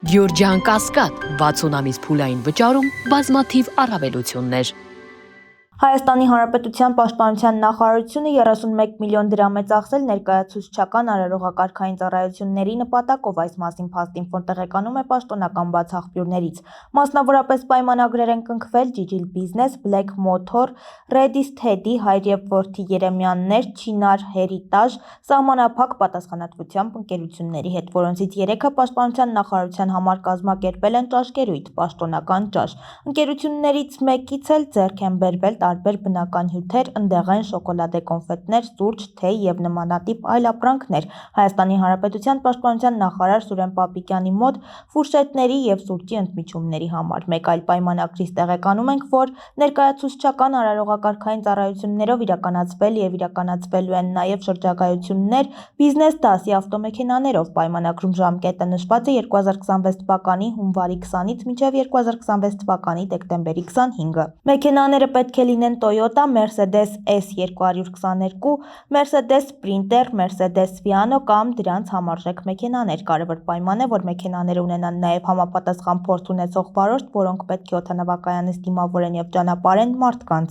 Գյորջյան Կասկադ 60 ամիս փուլային վճարում բազմաթիվ առավելություններ։ Հայաստանի Հանրապետության Պաշտպանության նախարարությունը 31 միլիոն դրամ է ծախսել ներկայացուցչական արարողակարգային ծառայությունների նպատակով, այս մասին փաստինֆոն տեղեկանում է պաշտոնական բաց աղբյուրներից։ Մասնավորապես պայմանագրեր են կնքվել Ջիջիլ Բիզնես, Black Motor, Redis Teddy, Հայր և որդի Երեմյաններ, Չինար Հերիտաժ, սահմանափակ պատասխանատվությամբ ընկերությունների հետ, որոնցից 3-ը պաշտպանության նախարարության համար կազմակերպել են ճաշկերույթ, պաշտոնական ճաշ։ Ընկերություններից մեկից էլ ձեռք են բերվել տարբեր բնական հյութեր, ընդեղեն, շոկոլադե կոնֆետներ, սուրճ, թեյ և նմանատիպ այլ ապրանքներ։ Հայաստանի Հանրապետության պաշտպանության նախարար Սուրեն Պապիկյանի մոտ ֆուրշետների և սուրճի ընդմիջումների համար։ Մեկ այլ պայմանագրից տեղեկանում ենք, որ ներկայացուցչական արարողակարգային ծառայություններով իրականացվել և իրականացվելու են նաև շրջագայություններ բիզնես դասի ավտոմեքենաներով։ Պայմանագրում ժամկետը նշված է 2026 թվականի հունվարի 20-ից մինչև 2026 թվականի դեկտեմբերի 25-ը։ Մեքենաները պետք է լինեն Toyota, Mercedes S222, Mercedes Sprinter, Mercedes Viano կամ դրանց համարժեք մեքենաներ։ Կարևոր պայման է, որ մեքենաները ունենան նաև համապատասխան փորձ ունեցող վարորդ, որոնք պետք է օդանավակայանից դիմավորեն և ճանապարհեն մարդկանց։